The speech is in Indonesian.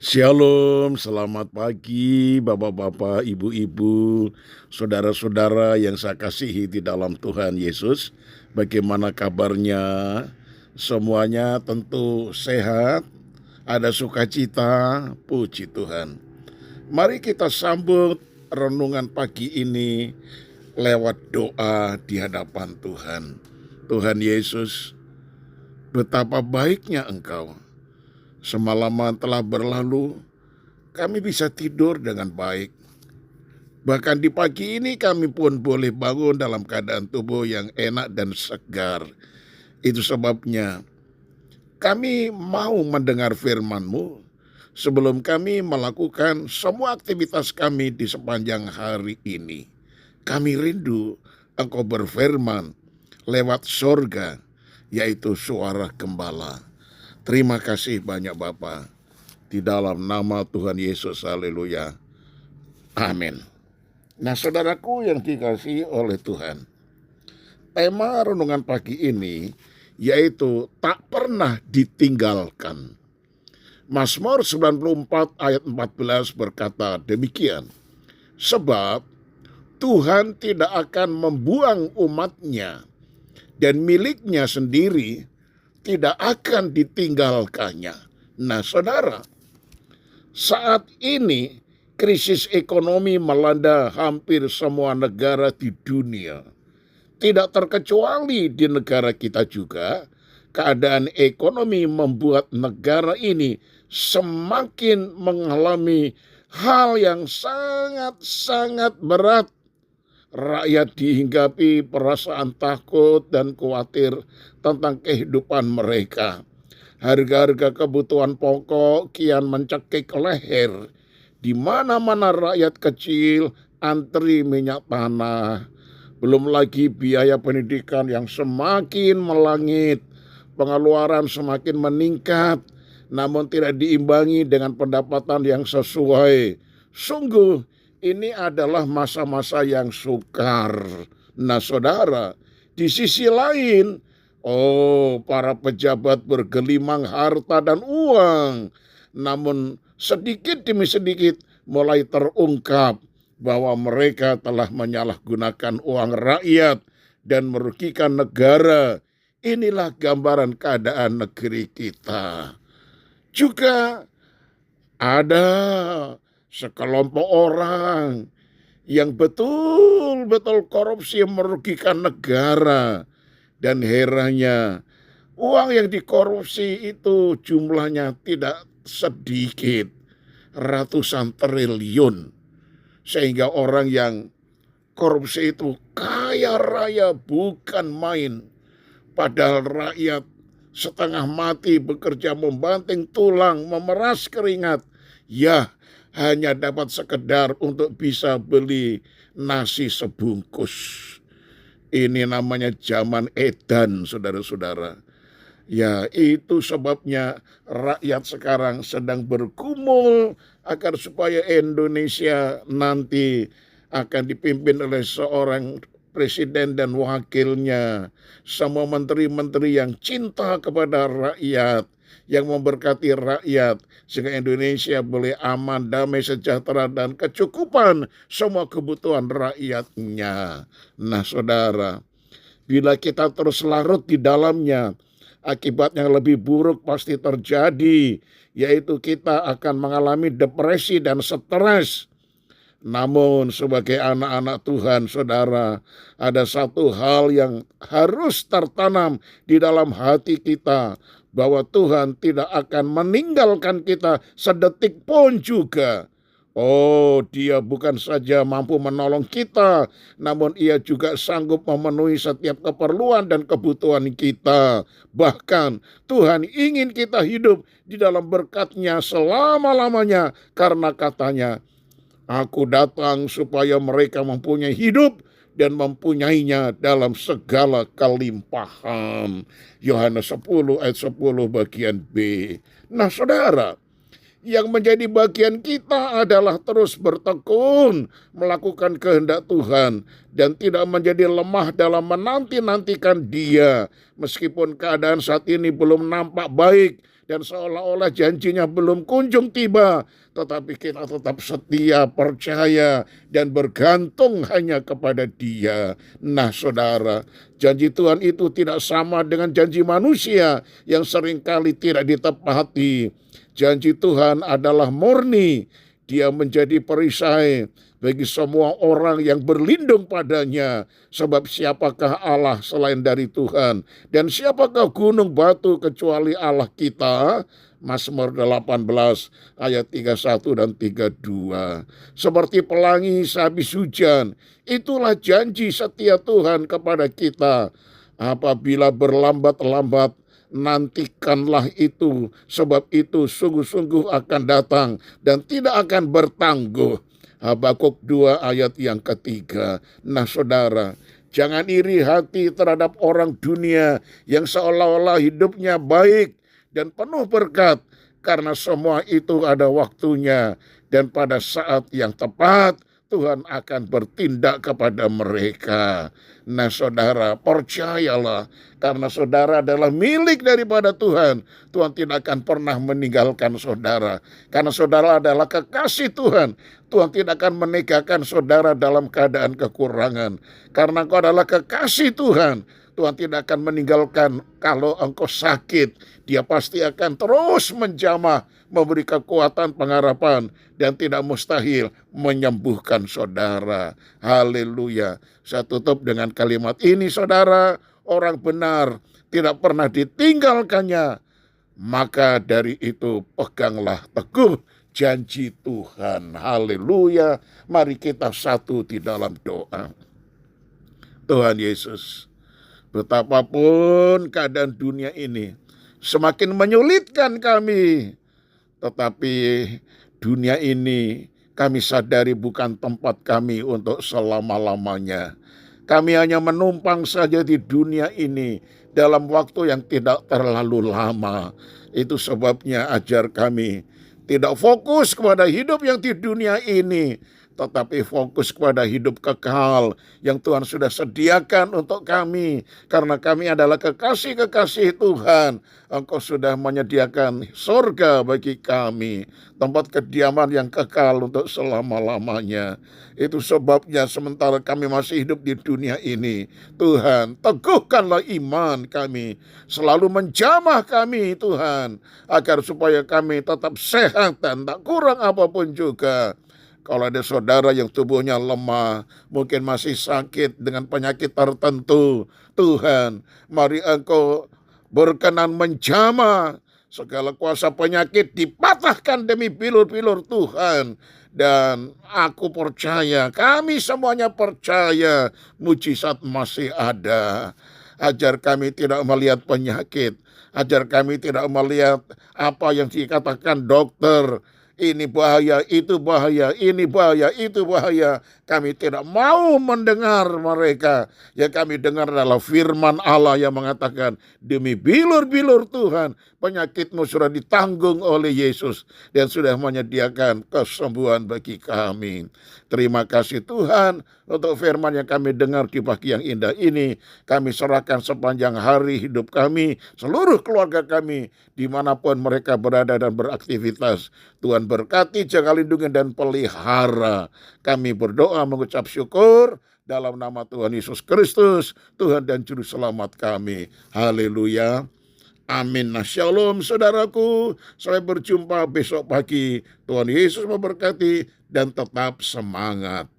Shalom, selamat pagi Bapak-bapak, Ibu-ibu, saudara-saudara yang saya kasihi di dalam Tuhan Yesus. Bagaimana kabarnya? Semuanya tentu sehat, ada sukacita, puji Tuhan. Mari kita sambut renungan pagi ini lewat doa di hadapan Tuhan. Tuhan Yesus, betapa baiknya Engkau. Semalaman telah berlalu, kami bisa tidur dengan baik. Bahkan di pagi ini kami pun boleh bangun dalam keadaan tubuh yang enak dan segar. Itu sebabnya kami mau mendengar firman-Mu sebelum kami melakukan semua aktivitas kami di sepanjang hari ini. Kami rindu Engkau berfirman lewat sorga, yaitu suara gembala. Terima kasih banyak Bapa. Di dalam nama Tuhan Yesus, haleluya. Amin. Nah, saudaraku yang dikasihi oleh Tuhan, tema renungan pagi ini yaitu tak pernah ditinggalkan. Mazmur 94 ayat 14 berkata demikian, sebab Tuhan tidak akan membuang umatnya dan miliknya sendiri tidak akan ditinggalkannya. Nah, saudara, saat ini krisis ekonomi melanda hampir semua negara di dunia. Tidak terkecuali di negara kita juga, keadaan ekonomi membuat negara ini semakin mengalami hal yang sangat-sangat berat. Rakyat dihinggapi perasaan takut dan khawatir tentang kehidupan mereka. Harga-harga kebutuhan pokok kian mencekik leher. Di mana-mana rakyat kecil antri minyak tanah. Belum lagi biaya pendidikan yang semakin melangit. Pengeluaran semakin meningkat, namun tidak diimbangi dengan pendapatan yang sesuai. Sungguh, ini adalah masa-masa yang sukar. Nah, saudara, di sisi lain, para pejabat bergelimang harta dan uang. Namun sedikit demi sedikit mulai terungkap bahwa mereka telah menyalahgunakan uang rakyat dan merugikan negara. Inilah gambaran keadaan negeri kita. Juga ada sekelompok orang yang betul-betul korupsi yang merugikan negara. Dan herannya, uang yang dikorupsi itu jumlahnya tidak sedikit, ratusan triliun. Sehingga orang yang korupsi itu kaya raya bukan main. Padahal rakyat setengah mati bekerja membanting tulang, memeras keringat. Ya, hanya dapat sekedar untuk bisa beli nasi sebungkus. Ini namanya zaman edan, saudara-saudara. Ya, itu sebabnya rakyat sekarang sedang bergumul agar supaya Indonesia nanti akan dipimpin oleh seorang presiden dan wakilnya. Semua menteri-menteri yang cinta kepada rakyat, yang memberkati rakyat, sehingga Indonesia boleh aman, damai, sejahtera, dan kecukupan semua kebutuhan rakyatnya. Nah, saudara, bila kita terus larut di dalamnya, akibatnya lebih buruk pasti terjadi, yaitu kita akan mengalami depresi dan stres. Namun sebagai anak-anak Tuhan, saudara, ada satu hal yang harus tertanam di dalam hati kita, bahwa Tuhan tidak akan meninggalkan kita sedetik pun juga. Dia bukan saja mampu menolong kita, namun Ia juga sanggup memenuhi setiap keperluan dan kebutuhan kita. Bahkan Tuhan ingin kita hidup di dalam berkat-Nya selama-lamanya, karena katanya, Aku datang supaya mereka mempunyai hidup dan mempunyainya dalam segala kelimpahan. Yohanes 10 ayat 10 bagian B. Nah, saudara, yang menjadi bagian kita adalah terus bertekun melakukan kehendak Tuhan dan tidak menjadi lemah dalam menanti-nantikan Dia. Meskipun keadaan saat ini belum nampak baik dan seolah-olah janjinya belum kunjung tiba, tetapi kita tetap setia, percaya, dan bergantung hanya kepada Dia. Nah, saudara, janji Tuhan itu tidak sama dengan janji manusia yang seringkali tidak ditepati. Janji Tuhan adalah murni. Dia menjadi perisai bagi semua orang yang berlindung padanya. Sebab siapakah Allah selain dari Tuhan? Dan siapakah gunung batu kecuali Allah kita? Mazmur 18 ayat 31 dan 32. Seperti pelangi sehabis hujan, itulah janji setia Tuhan kepada kita. Apabila berlambat-lambat, nantikanlah itu, sebab itu sungguh-sungguh akan datang dan tidak akan bertangguh. Habakuk 2 ayat yang ketiga. Nah, saudara, jangan iri hati terhadap orang dunia yang seolah-olah hidupnya baik dan penuh berkat, karena semua itu ada waktunya, dan pada saat yang tepat Tuhan akan bertindak kepada mereka. Nah, saudara, percayalah, karena saudara adalah milik daripada Tuhan. Tuhan tidak akan pernah meninggalkan saudara. Karena saudara adalah kekasih Tuhan. Tuhan tidak akan meninggalkan saudara dalam keadaan kekurangan. Karena engkau adalah kekasih Tuhan. Tuhan tidak akan meninggalkan kalau engkau sakit. Dia pasti akan terus menjamah, memberi kekuatan, pengharapan, dan tidak mustahil menyembuhkan saudara. Haleluya. Saya tutup dengan kalimat ini, saudara. Orang benar tidak pernah ditinggalkannya. Maka dari itu peganglah teguh janji Tuhan. Haleluya. Mari kita satu di dalam doa. Tuhan Yesus, betapapun keadaan dunia ini semakin menyulitkan kami, tetapi dunia ini kami sadari bukan tempat kami untuk selama-lamanya. Kami hanya menumpang saja di dunia ini dalam waktu yang tidak terlalu lama. Itu sebabnya ajar kami tidak fokus kepada hidup yang di dunia ini, tetapi fokus kepada hidup kekal yang Tuhan sudah sediakan untuk kami. Karena kami adalah kekasih-kekasih Tuhan. Engkau sudah menyediakan surga bagi kami, tempat kediaman yang kekal untuk selama-lamanya. Itu sebabnya sementara kami masih hidup di dunia ini, Tuhan, teguhkanlah iman kami, selalu menjamah kami, Tuhan, agar supaya kami tetap sehat dan tak kurang apapun juga. Kalau ada saudara yang tubuhnya lemah, mungkin masih sakit dengan penyakit tertentu, Tuhan, mari Engkau berkenan menjamah segala kuasa penyakit, dipatahkan demi bilur-bilur Tuhan. Dan aku percaya, kami semuanya percaya, mujizat masih ada. Ajar kami tidak melihat penyakit, ajar kami tidak melihat apa yang dikatakan dokter. Ini bahaya, itu bahaya, ini bahaya, itu bahaya. Kami tidak mau mendengar mereka. Yang kami dengar adalah firman Allah yang mengatakan, demi bilur-bilur Tuhan, penyakitmu sudah ditanggung oleh Yesus dan sudah menyediakan kesembuhan bagi kami. Terima kasih Tuhan untuk firman yang kami dengar di pagi yang indah ini. Kami serahkan sepanjang hari hidup kami, seluruh keluarga kami, dimanapun mereka berada dan beraktivitas. Tuhan berkati, jaga, lindungi, dan pelihara. Kami berdoa mengucap syukur dalam nama Tuhan Yesus Kristus, Tuhan dan Juru Selamat kami. Haleluya. Amin. Nah, shalom saudaraku. Sampai berjumpa besok pagi. Tuhan Yesus memberkati dan tetap semangat.